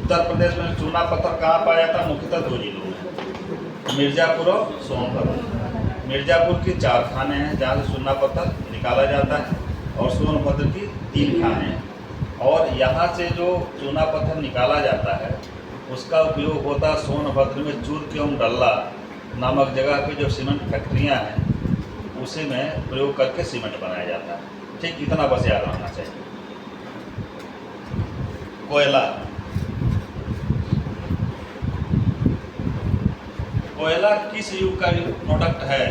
उत्तर प्रदेश में चूना पत्थर कहाँ पाया जाता है? मुख्यतः दो जिलों में, मिर्ज़ापुर और सोनभद्र। मिर्ज़ापुर की 4 खानें हैं जहाँ से चूना पत्थर निकाला जाता है, और सोनभद्र की 3 खानें हैं। और यहाँ से जो चूना पत्थर निकाला जाता है उसका उपयोग होता है सोनभद्र में चूर्क एवं डल्ला नामक जगह पे जो सीमेंट फैक्ट्रियाँ हैं उसी में प्रयोग करके सीमेंट बनाया जाता है। ठीक, इतना बस याद रखना चाहिए। कोयला, कोयला किस युग का प्रोडक्ट है?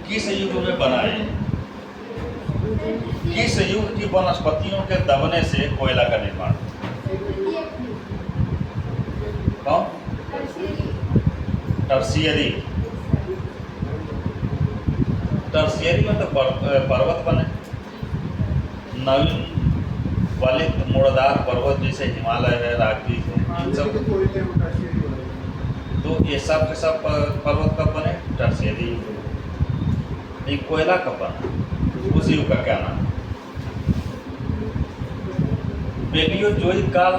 किस युग में बना है? किस युग की वनस्पतियों के दबने से कोयला का निर्माण? कौन? टर्शियरी। टर्शियरी में तो पर्वत बने, नवीन वाले मुड़दार पर्वत जैसे हिमालय है, राजगीर है, इन सब। तो ये सब के सब पर्वत कब बने? टर्शियरी। ये कोयला कब बना? उस युग का क्या नाम? पेलियोजोइक काल।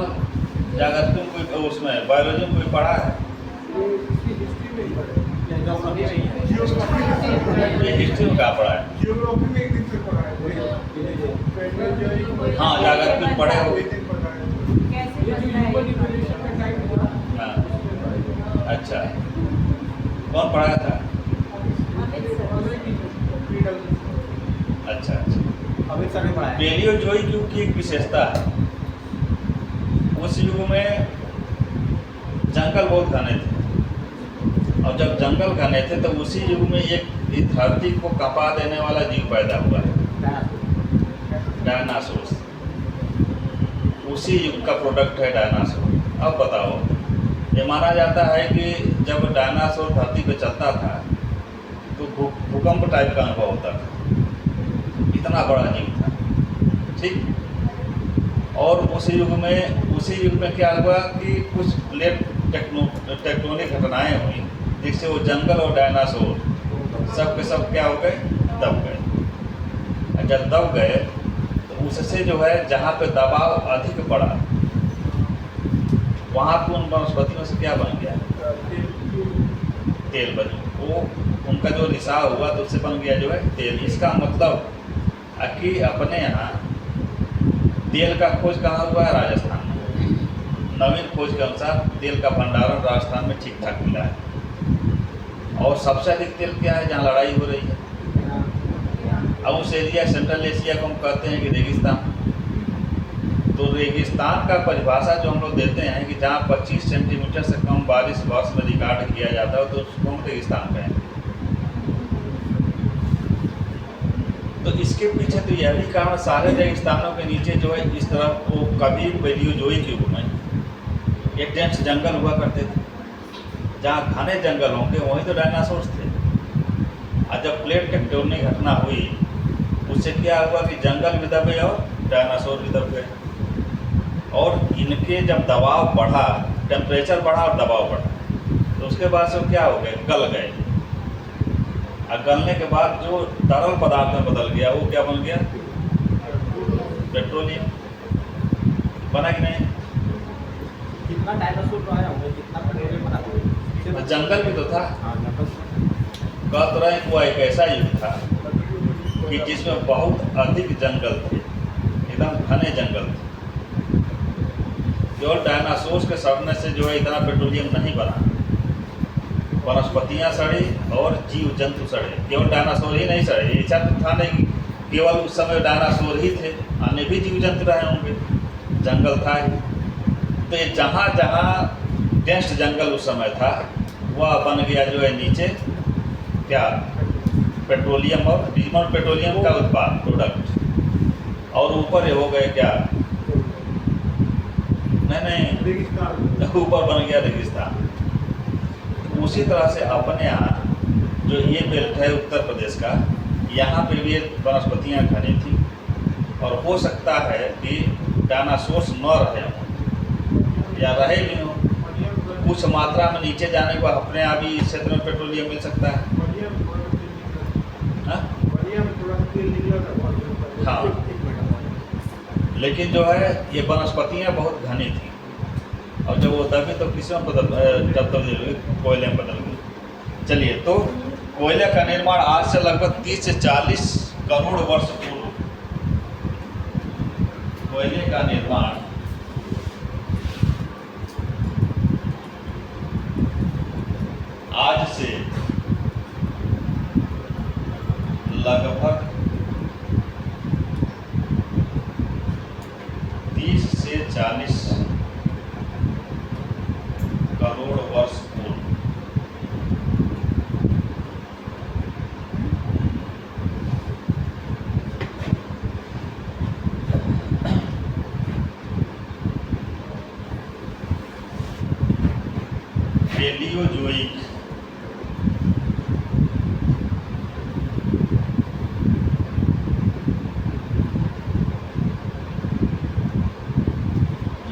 अगर तुम कोई उसमें बायोलॉजी में कोई पढ़ा है? ये हिस्ट्री में क्या पढ़ा है? हाँ, अगर तुम पढ़े हो। हाँ, अच्छा, कौन पढ़ाया था? अच्छा अच्छा, पेलियोजोइक युग की एक विशेषता है, उस युग में जंगल बहुत घने थे, और जब जंगल घने थे तो उसी युग में एक धरती को कपा देने वाला जीव पैदा हुआ है, डायनासोर। उसी युग का प्रोडक्ट है डायनासोर। अब बताओ, ये माना जाता है कि जब डायनासोर धरती पे चलता था तो भूकंप टाइप का अनुभव होता था, इतना बड़ा जीव था। ठीक, और उसी युग में क्या हुआ कि कुछ प्लेट टेक्टोनिक घटनाएं हुई, जिससे वो जंगल और डायनासोर सब के सब क्या हो गए? दब गए। जब दब गए तो उससे जो है जहाँ पे दबाव अधिक पड़ा वहाँ पे उन वनस्पतियों से क्या बन गया? तेल बन। वो उनका जो रिसाव हुआ तो उससे बन गया जो है तेल। इसका मतलब कि अपने यहाँ तेल का खोज कहाँ हुआ है? राजस्थान में। नवीन खोज के अनुसार तेल का भंडारण राजस्थान में ठीक ठाक मिला है। और सबसे अधिक तेल क्या है? जहाँ लड़ाई हो रही है। अब उस एरिया, सेंट्रल एशिया को हम कहते हैं कि रेगिस्तान। तो रेगिस्तान का परिभाषा जो हम लोग देते हैं कि जहाँ 25 सेंटीमीटर से कम बारिश वर्ष में रिकॉर्ड किया जाता है तो उसको हम रेगिस्तान कहेंगे। तो इसके पीछे तो यह भी कारण, सारे रेगिस्तानों के नीचे जो है इस तरफ वो कभी पेलियोजोइक युग में एक डेंस जंगल हुआ करते थे। जहाँ घने जंगल होंगे वहीं तो डायनासोर्स थे। और जब प्लेट टेक्टोनिक घटना हुई उससे क्या हुआ कि जंगल भी दबे और डायनासोर भी दब गए। और इनके जब दबाव बढ़ा, टेम्परेचर बढ़ा और दबाव बढ़ा, तो उसके बाद से क्या हो गए? गल गए। और गलने के बाद जो तरल पदार्थ में बदल गया वो क्या बन गया? पेट्रोलियम बना कि नहीं? कितना डायनासोर तो आया होगा, कितना पेट्रोलियम बना होगा? जंगल भी तो था। कह तो रहे वो एक ऐसा युग था कि जिसमें बहुत अधिक जंगल थे, एकदम घने जंगल थे। केवल डायनासोर के सड़ने से जो है इतना पेट्रोलियम नहीं बना, वनस्पतियाँ सड़ी और जीव जंतु सड़े। केवल डायनासोर ही नहीं सड़े, ऐसा तो था नहीं केवल उस समय डायनासोर ही थे, अन्य भी जीव जंतु रहे होंगे, जंगल था ही। तो ये जहाँ जहाँ डेंस जंगल उस समय था वह बन गया जो है नीचे क्या? पेट्रोलियम और डीजल पेट्रोलियम का उत्पाद प्रोडक्ट। और ऊपर ये हो गए क्या? नहीं, ऊपर बन गया रेगिस्तान। उसी तरह से अपने यहाँ जो ये बेल्ट है उत्तर प्रदेश का, यहाँ पे भी वनस्पतियाँ घनी थी। और हो सकता है कि डायनासोर्स न रहे हों या रहे भी हों, कुछ मात्रा में नीचे जाने के बाद अपने आप ही इस क्षेत्र में पेट्रोलियम मिल सकता है। हाँ, लेकिन जो है ये वनस्पतियाँ बहुत घनी थी, और जब वो दबी तो किसमें तब्दील हुई? कोयले में बदल गई। चलिए, तो कोयले का निर्माण आज से लगभग 30 से 40 करोड़ वर्ष पूर्व, कोयले का निर्माण आज से लगभग 30 से 40 करोड़ वर्ष पूर्व पेलियोजोइक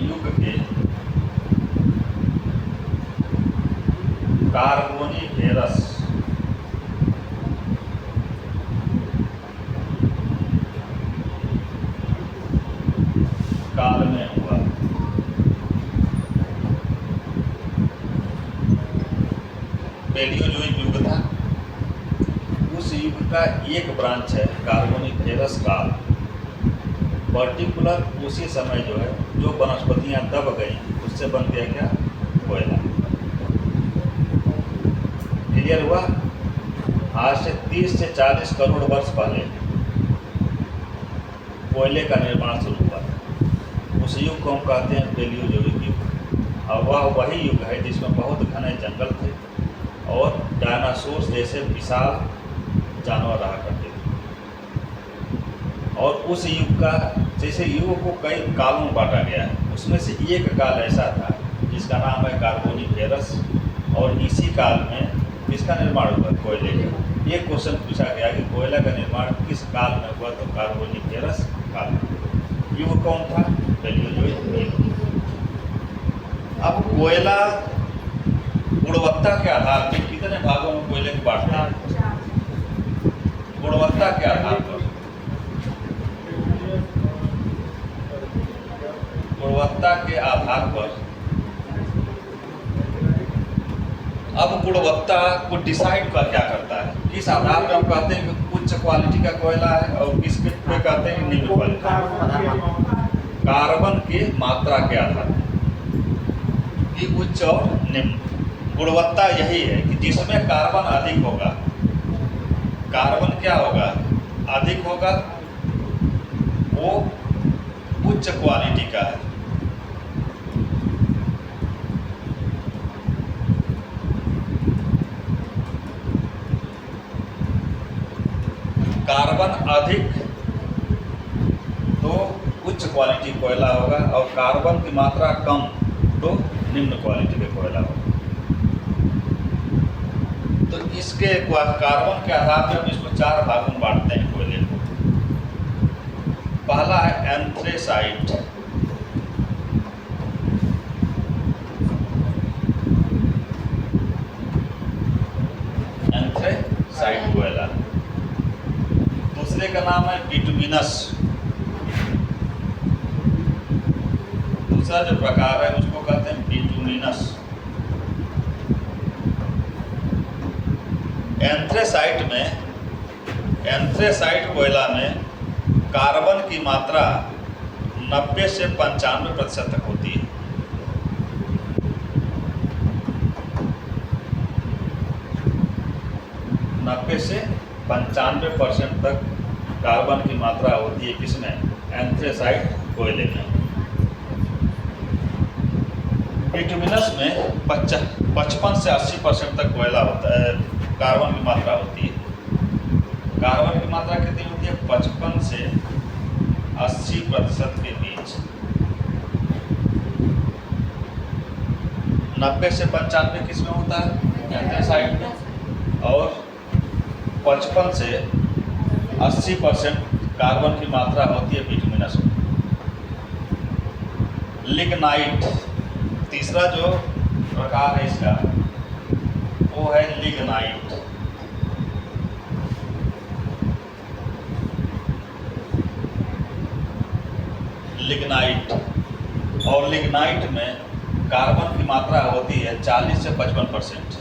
युग के कार्बोनिफेरस काल में हुआ। पेलियोजोइक युग था, उस युग का एक ब्रांच है कार्बोनिफेरस काल। पर्टिकुलर उसी समय जो है जो वनस्पतियां दब गई उससे बन गया क्या? कोयला। क्लियर हुआ? आज से 30 से 40 करोड़ वर्ष पहले कोयले का निर्माण शुरू हुआ। उस युग को हम कहते हैं पेलियोजोइक युग। और वह वही युग है जिसमें बहुत घने जंगल थे और डायनासोर जैसे विशाल जानवर रहा करते थे। और उस युग का, जैसे युग को कई कालों में बांटा गया है, उसमें से एक काल ऐसा था जिसका नाम है कार्बोनिफेरस। और इसी काल में किसका निर्माण हुआ? कोयले का। एक क्वेश्चन पूछा गया कि कोयला का निर्माण किस काल में हुआ? तो कार्बोनिफेरस काल। युग कौन था? पेलियोजोइक युग। अब कोयला गुणवत्ता के आधार पर कितने भागों में कोयले को बांटते हैं? गुणवत्ता के आधार पर, गुणवत्ता के आधार पर। अब गुणवत्ता को डिसाइड कर क्या करता है? किस आधार पर हम कहते हैं कि उच्च क्वालिटी का कोयला है और किस पे कहते हैं कि निम्न क्वालिटी? कार्बन की मात्रा के आधार पर कि उच्च और निम्न। गुणवत्ता यही है कि जिसमें कार्बन अधिक होगा, कार्बन क्या होगा? अधिक होगा, वो उच्च क्वालिटी का है। कार्बन अधिक तो उच्च क्वालिटी कोयला होगा, और कार्बन की मात्रा कम तो निम्न क्वालिटी का कोयला होगा। तो इसके कार्बन के आधार पर हम इसको 4 भागों में बांटते हैं कोयले को। पहला है एंथ्रेसाइट। एंथ्रेसाइट कोयला। दूसरे का नाम है बिटुमिनस। दूसरा जो प्रकार है उसको कहते हैं बिटुमिनस। एंथ्रेसाइट कोयला में कार्बन की मात्रा 90 से 95% तक होती है। नब्बे से 95% तक कार्बन की मात्रा होती है किसमें? एंथ्रेसाइट कोयले में। बिटुमिनस में 55 से 80% तक कोयला होता है, कार्बन की मात्रा होती है। कार्बन की मात्रा कितनी होती है? 55 से 80% के बीच। 90 से 95 किस में होता है? एंथ्रेसाइट में। और 55 से 80% कार्बन की मात्रा होती है बिटुमिनस में। लिग्नाइट, तीसरा जो प्रकार है इसका वो है लिग्नाइट। लिग्नाइट, और लिग्नाइट में कार्बन की मात्रा होती है 40 से 55%।